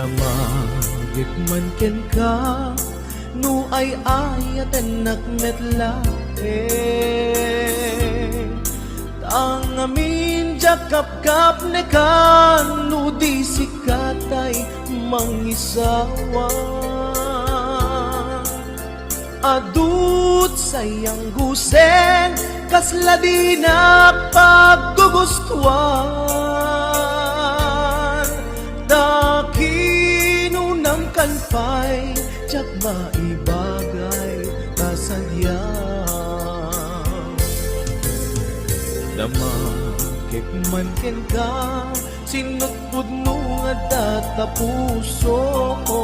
Damagit man ken ka, no ay ayaten nakmetla ang amin jakap-kap ne kan, no di sikatay mangisawa. Adut sayang gusen, kasla di na paggugustuhan. Dakinunang kalpay, tsak maibagay kasadya. Damagit man ken ka, sinutpud mo nga data puso ko.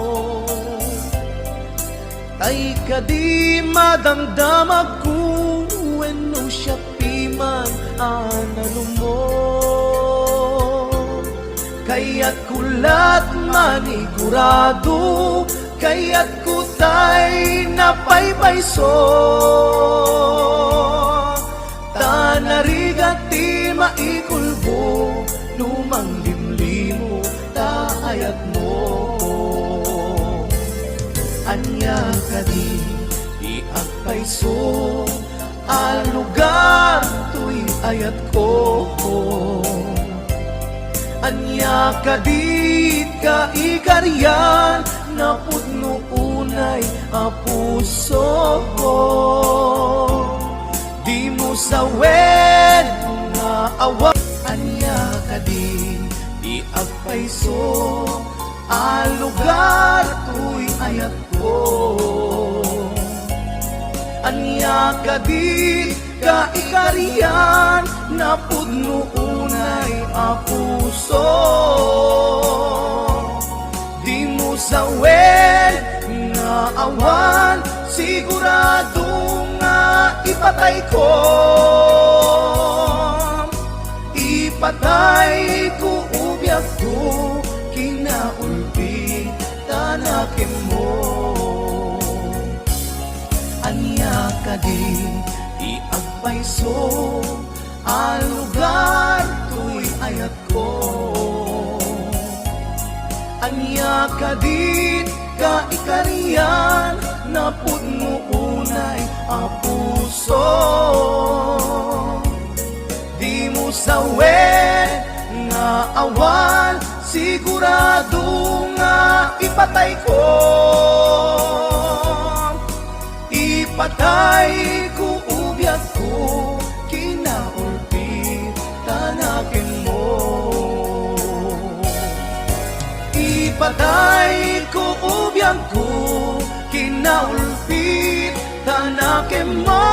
Ay kadi madamdamag ko, wenno siya piman analo mo. Kaya't kulat manigurado, kaya't kutay napaypayso. Tanarigati maikulbo, lumang limlimo taayat mo. Anya kadi di agpayso, al lugar tuy ayat ko. Anya kadit ka ikaryan, na pudno unay a puso ko. Di mo sawen nga awa, anya kadit di agpayso, al lugar tuy ayat ko. Anya kadit ka ikarian, na pudno unay a puso. Di mo sawen nga awan, sigurado nga ipatay ko. Ipatay ko ubyak ko, kinaulpi tanakin mo. Anya kadi di agpayso, al lugar tuy ayat ko. Anya kadit ka ikarian, na pudno unay a puso. Di mo sawen nga awan, sigurado nga ipatay ko. Ipatay ko ubyak ko, kinaulpi tanakin mo. Ipatay ko ubyak ko, kinaulpi tanakin mo.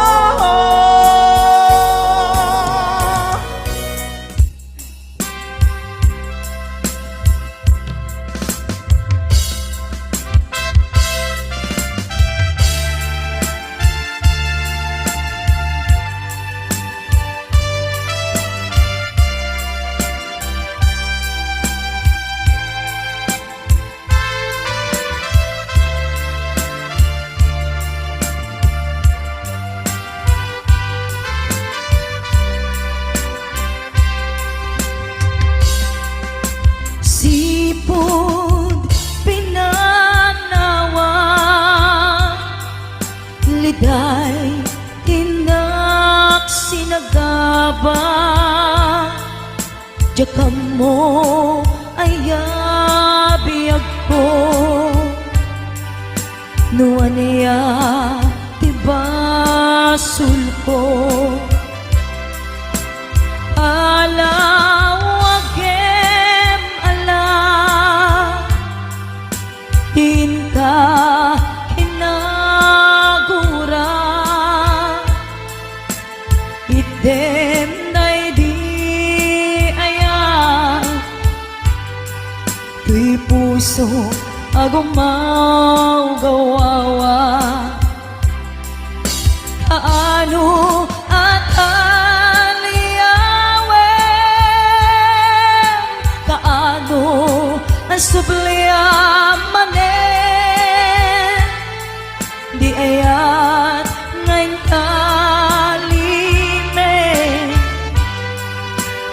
Sipod pinanawa, liday tinak sinagaba. Jakam mo ay abiyag ko, nuan niya tibasul ko. Alawagem ala, din ka hinagura. Item day di ayan, tuy puso agumaw gawawa. Kaano at aliyawem, kaano ang subliamanen. Di ayat ngayon kalime,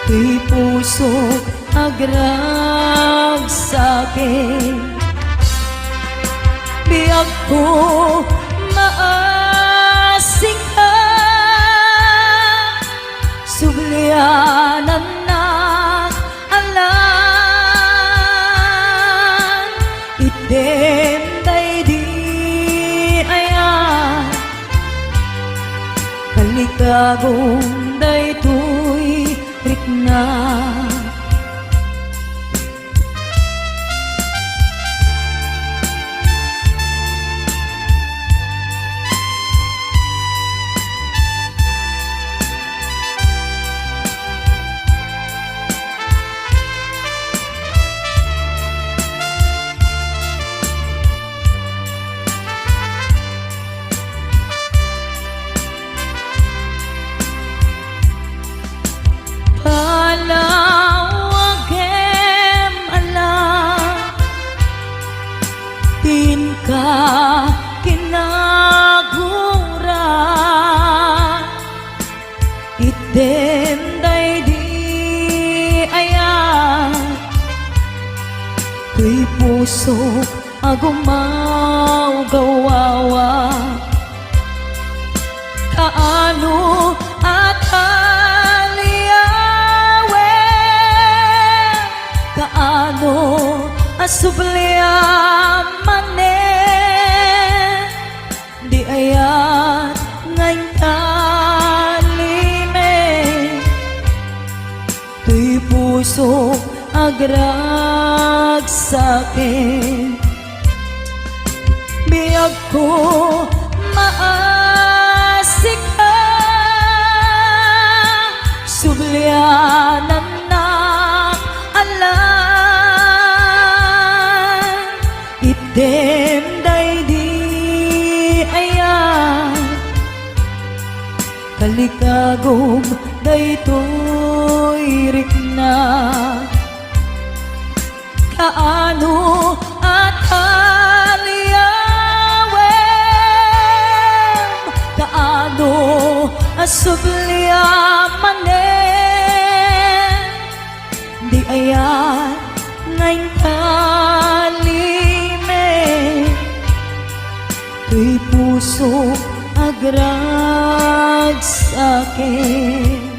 tuy puso agrag sa'kin. Biyag ko maasing ka, sublianan na alam. Item day di ayan, kalikagong day tuy rikna. Palawagem alam, tin ka kinagura, item day di ayan, tuy puso agumaw gawawa. Kaano at kaano asubliaman di ayat ngayon kalime, tuy puso agrag sa'kin. Biyag ko maasik ka, sublianan na alam. Item day di ayan, kalikagong day tuy rikna. Kaano at aliyawem, kaano asubliaman di ayan ngayon kalime, tuy puso agrag sa'kin.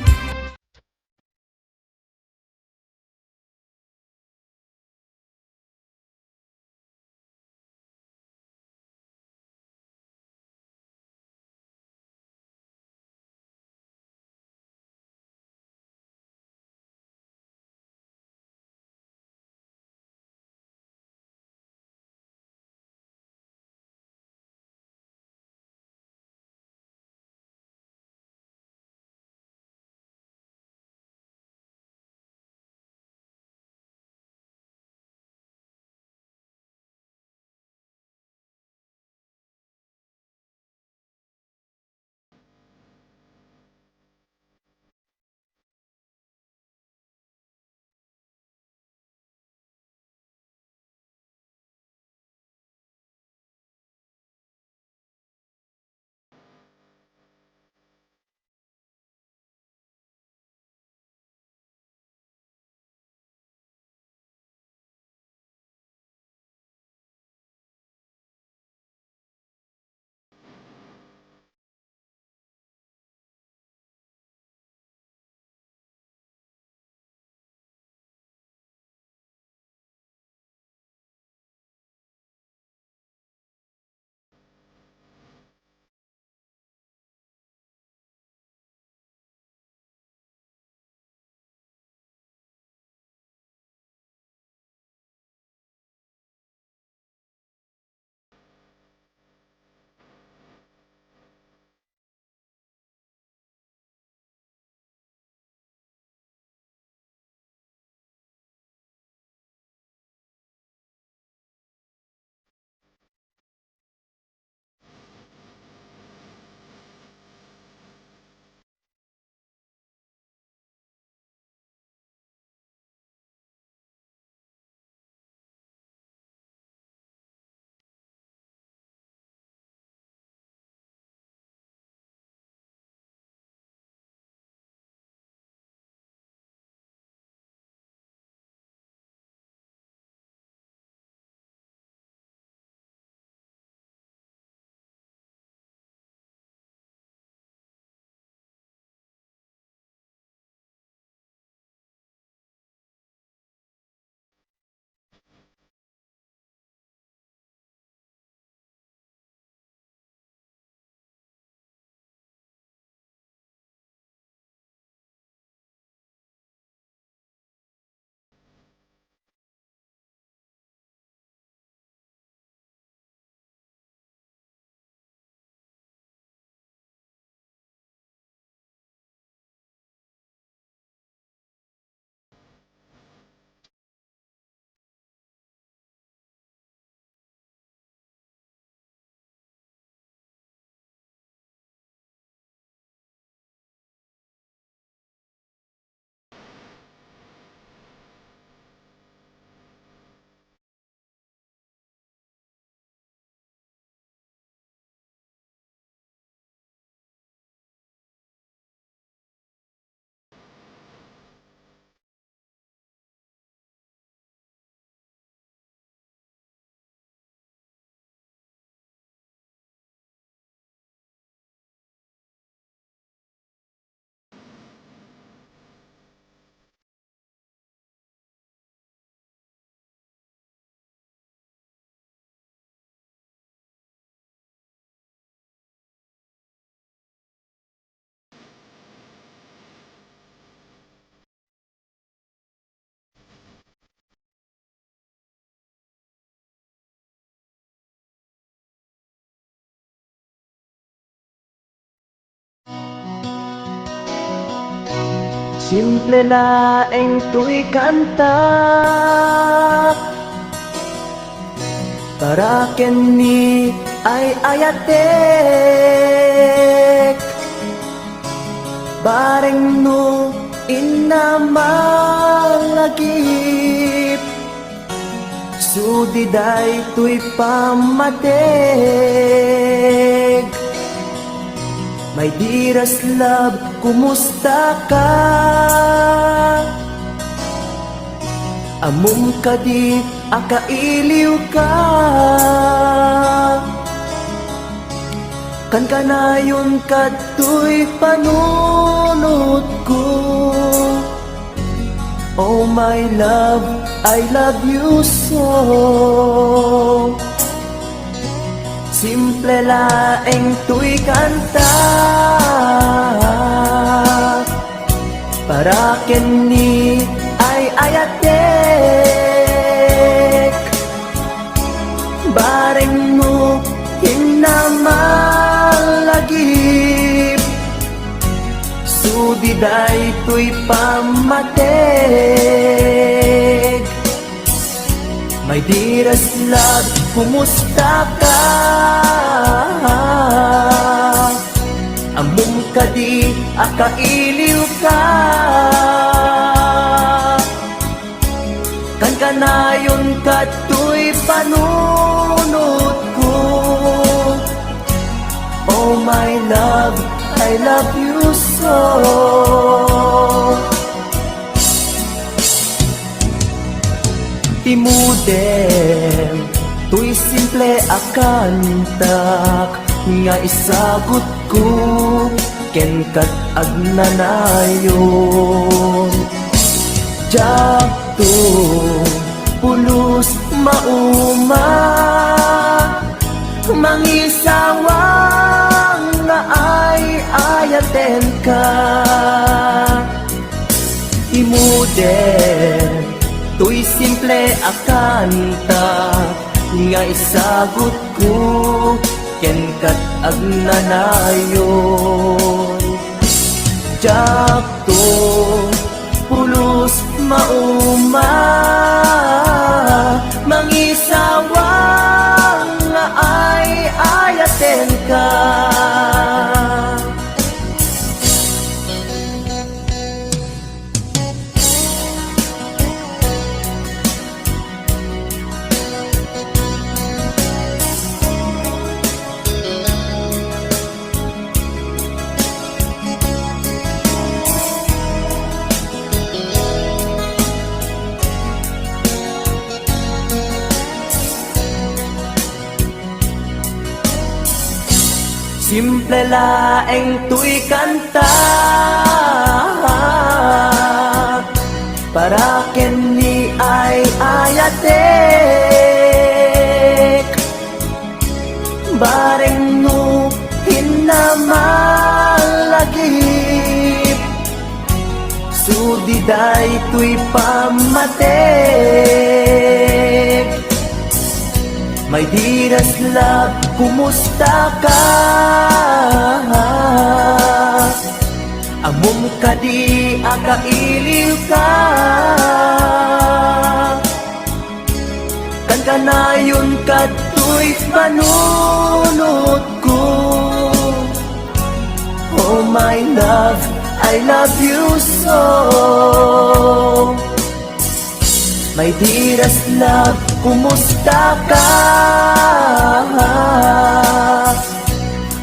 Simple laeng tuy kanta para kenni ay ayatek bareng no inamalagip sudiday tuy pamateg. My dearest love, kumusta ka? Amum ka di, akailiw ka. Kan kanayon ka tuy panunod ko. Oh my love, I love you so. Simple laeng tuy kanta para kenni ay ayatek bareng mo hinamalagip sudiday tuy pamateg. My dearest love, kumusta ka? Amum ka di, akailiw ka. Kan kanayon ka tuy panunod ko. Oh my love, I love you so. Timudem, tuy simple akantak nga isagot ko ken kat agnanayon. Jakto pulos mauma mangisawang nga ay ayaten ka. Timudem, tuy simple akanta nga isagot ko ken kat agnanayon. Jakto pulos mauma mangisawang nga ay ayaten ka. Simple laeng tuy kanta para kenni ay ayatek bareng no hinamalagip sudiday tuy pamateg. My dearest love, kumusta ka? Amum ka di, akailiw ka. Kan kanayon ka tuy panunod ko. Oh my love, I love you so. My dearest love, kumusta ka?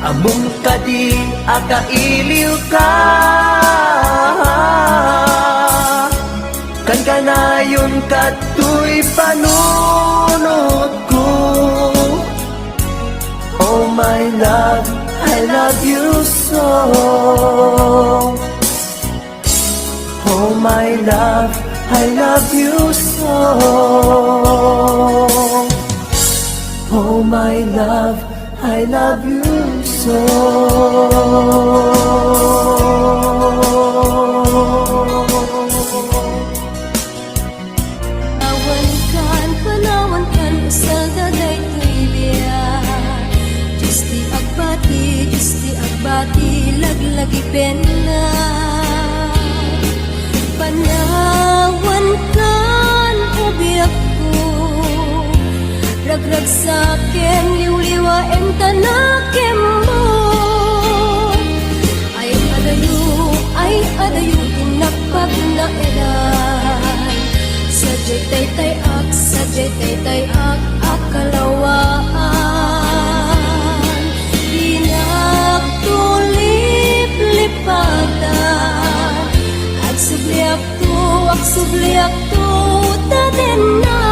Amum ka di, akailiw ka. Kan kanayon ka tuy panunod ko. Oh my love, I love you so. Oh my love, I love you so. Oh my love, I love you so. Panawan kan sa gaday tuya. Justi agbati, lagi pena. Ragrag sa akin, liw-liwain tanakim mo. Ay adayo, tinapag na elan. Sadyay taytay ak, akalawaan. Pinagtulip-lipatan. Ak subliak to, taden na.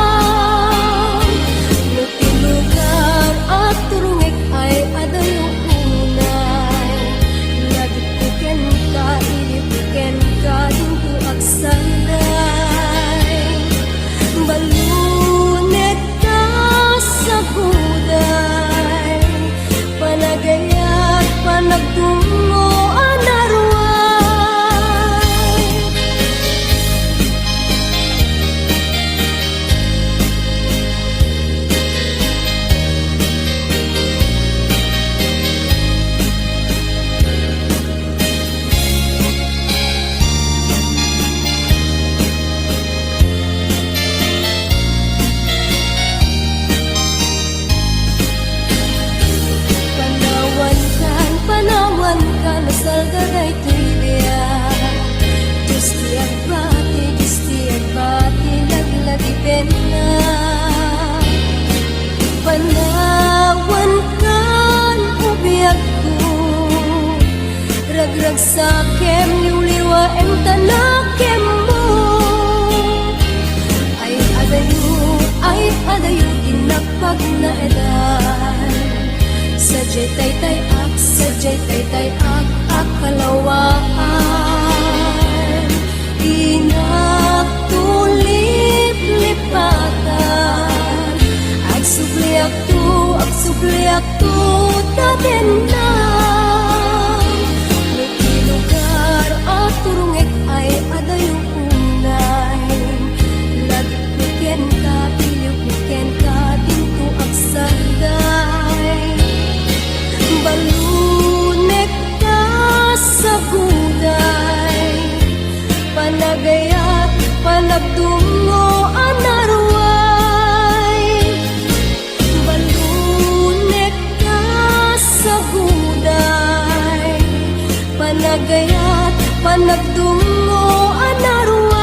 Nutilugar at turungik ay adayo unay. Nagituken ka, ilipiken ka, dinto ak sanday. Balunet ka sa buday. Panagayat, panagtungo, anarway. Panawan ka, nasalgaday tuya. Diyos tiyak bati, naglagi pena. Panawan ka, ubiyak ko. Ragrag sa akin, liw-liwain tanakim mo. Ay adayo, tinapag na edan. Sadyay taytay ak, akalawaan. Pinagtulip-lipatan. Ak subliak to, taden na. Nutilugar at turungik ay adayo unay. Lagpiken ka, ilipiken ka, dinto ak sanday. Balunek ka sa buday. Panagayat, panagtungo, anarway. Balunek ka sa buday. Panagayat, panagtungo, anarway.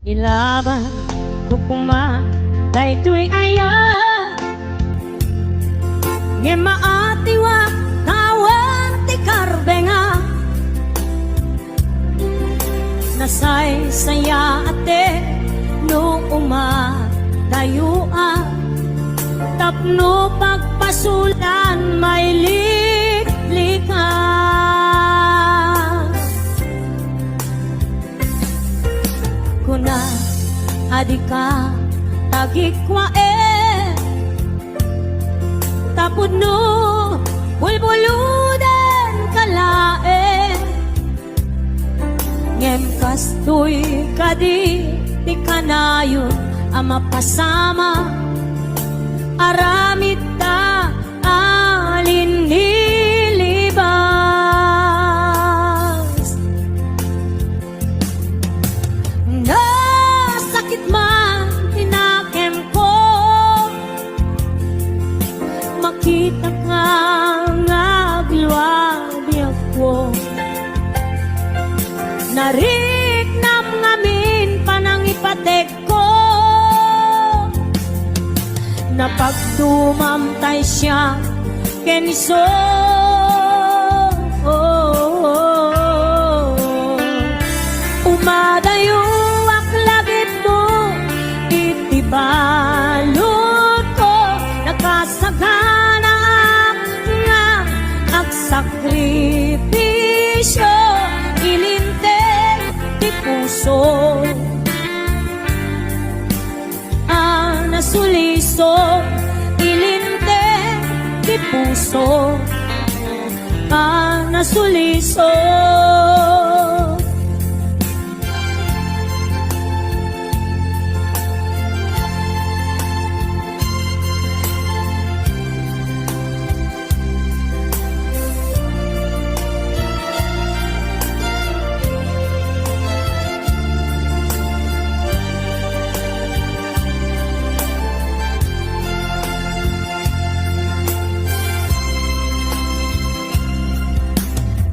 Ilaban ko kumatay tu'y aya Nge maatiwa kawan ti karbenga Nasay saya ate no umatayua Tapno pagpasulan may likas Kuna adika tagikwa Tapod no bulbuludan kalae Ngem kastoy kadi ti kanayon ama pasama aramid ta alin nilibas Nasakit man tinakem ko Makita ka ngagluwabi ako Nariknam ngamin panangipatek ko Napagdumamtay siya keniso Umadayo ak lagit mo itibalot ko Nakasagana nga ak sakripisyo Ilinteg di puso Nasuliso ilinteg di puso Nasuliso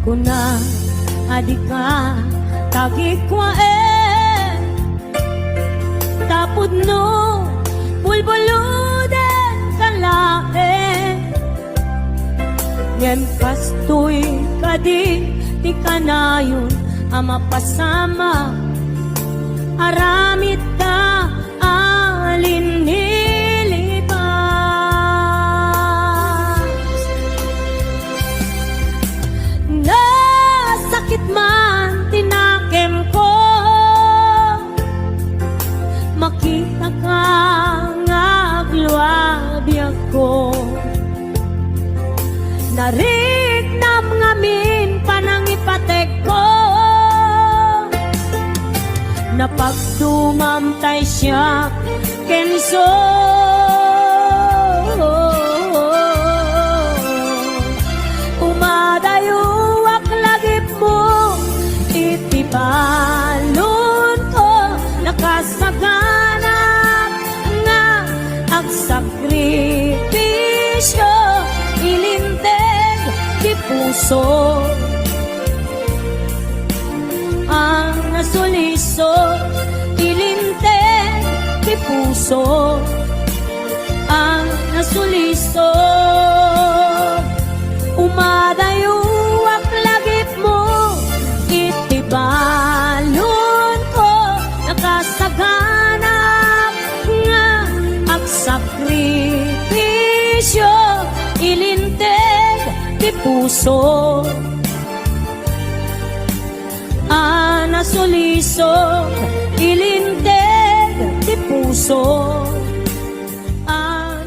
Kuna adika tagikwa Tapod no bulbuludan kalae Ngem kastoy kadi ti kanayon ama pasama Aramid ta alin Nasakit man tinakem ko Makita ka ngagluwabi ako Nariknam ngamin panangipatek ko Napagdumamtay siya kenso Umadayo Itibalon ko nakasaganap nga ang sakripisyo ilinteg di puso ang nasuliso ilinteg di puso ang nasuliso umadayo ak lagip mo Itibalon ko nakasaganap nga ang sakripisyo ilinteg di puso nasuliso ilinteg di puso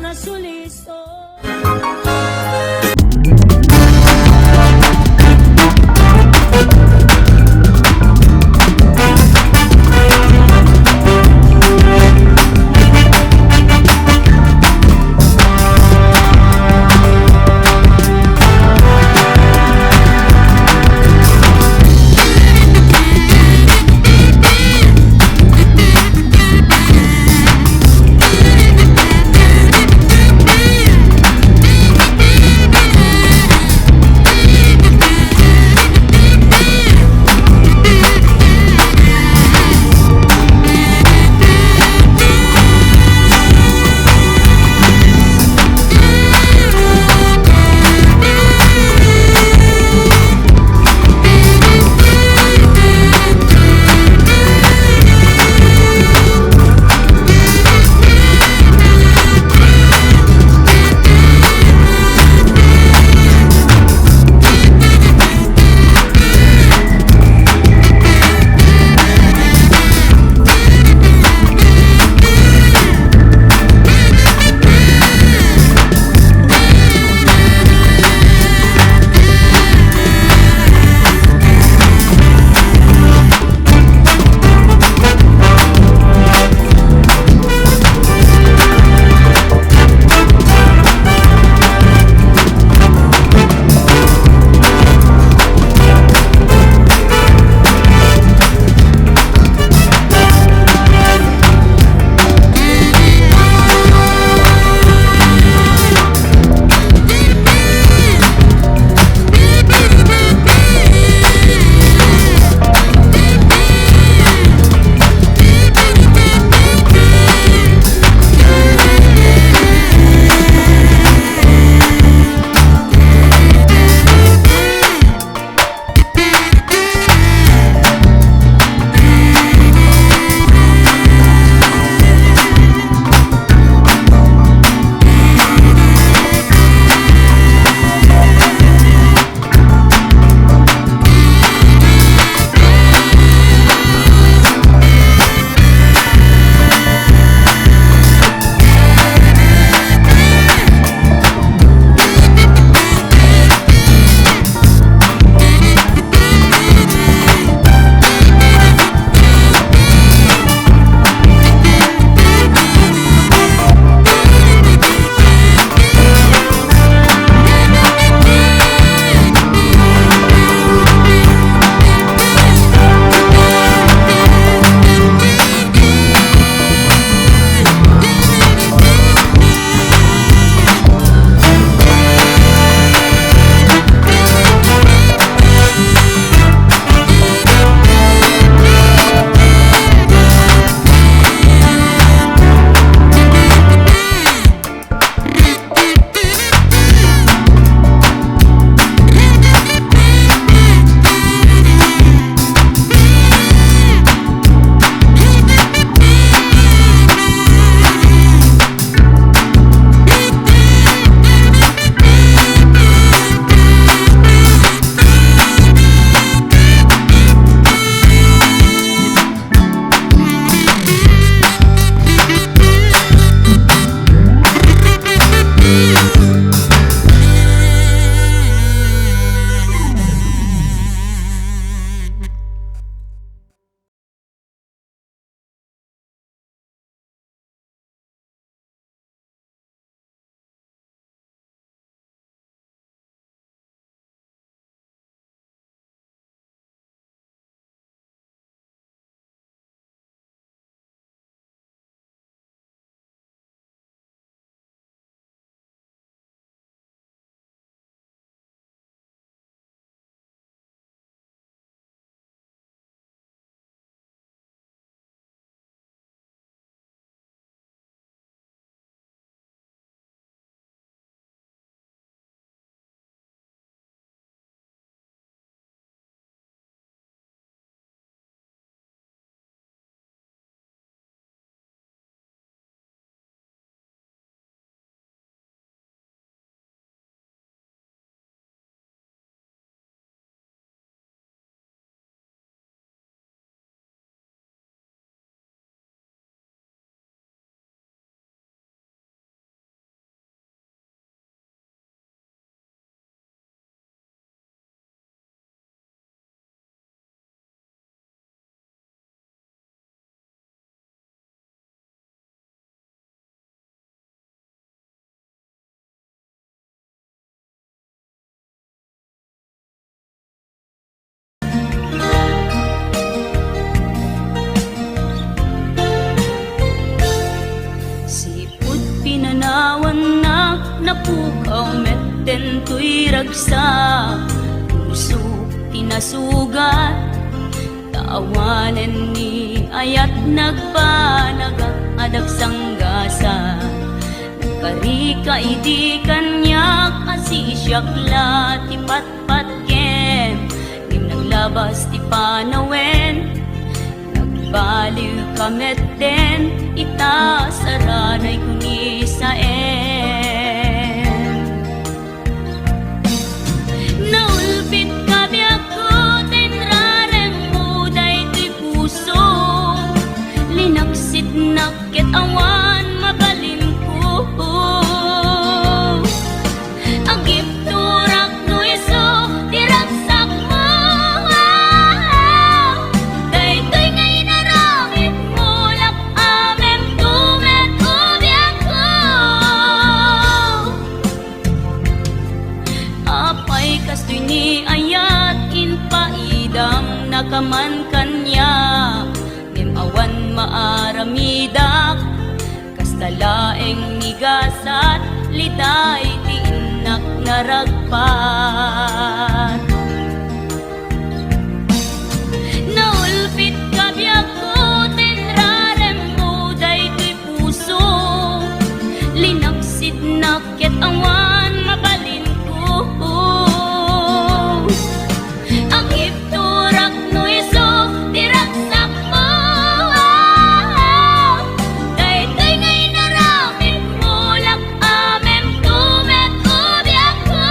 nasuliso pukaw metten tuy ragsa, puso tinasugat, taawanen ni ayat nagpanagak adag sanggasa. Karika idi kanyak asisyak la ti patpatken, nim naglabas ti panawen, nagbaliw kamet den ita saranay kuni saen. Naulpit kabi ako tenrareng muday ti puso, linaksit nakit awan mabalin ko. Agip turak no iso diragsak mo, daytoy ngay naramit mo lap amem tumet ubiyak ko. Apay kastoy ni ayat inpaidam nakaman kanya, awan maaramidak kastalaeng nigasat litay ti inak naragpat. Naulpit kabiyak ko tenrarem mo daytoy puso, linaksid nakit awan mabalin ko. Agip turak no iso diragsak mo, daytoy ngay naramit mo lak amem tumet ubiyak ko.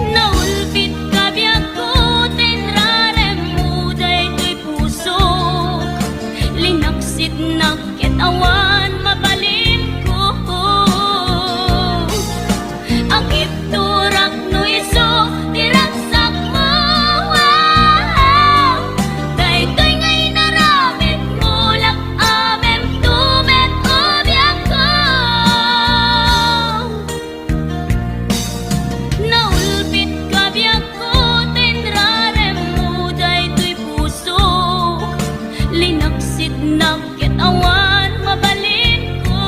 Naulpit kabiyak ko tenrarem mo daytoy puso, linaksit nakit awan mabalin ko. Agip turak no iso diragsak mo, daytoy ngay naramit mo lak amem tumet ubiyak ko. Naulpit kabiyak ko tenrarem mo daytoy puso, linaksit nakit awan mabalin ko.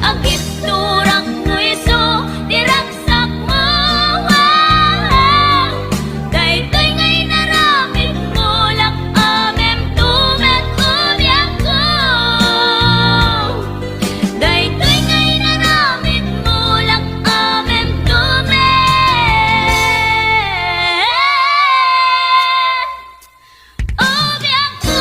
Agip turak no iso diragsak mo, daytoy ngay naramit mo lak amem tumet ubiyak ko. Daytoy ngay naramit mo lak amem tumet ubiyak ko.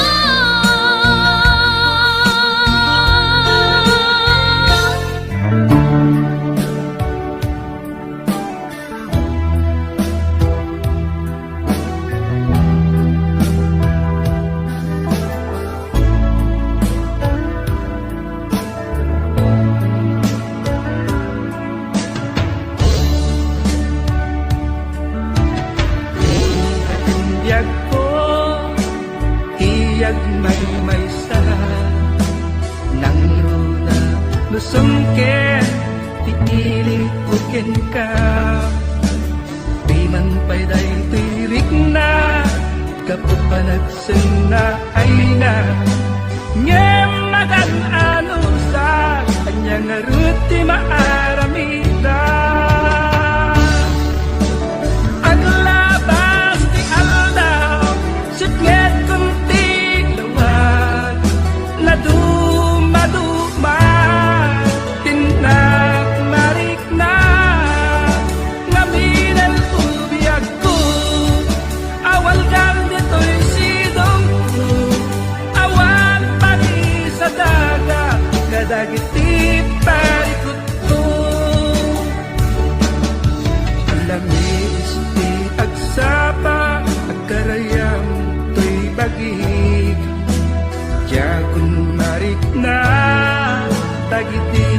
Tiyag ko, tiyag may sa nang ruda lusungken, tiilit ukin ka. Di man pa'y daytoy na, kapag panagsin na ay na. Ngem magan anusa, kanyang aruti maaramida. Aglabas ti aldaw, sitnget kunti lawag, na dumaduma, tinak marik na, ngaminal ubiyak ko, awal kang dito'y sidong ko, awan pati sa daga, kadagiti parikot ko. Alamis ti agsapa, agkarayam to'y bagig, Diyagon marik na, tagiti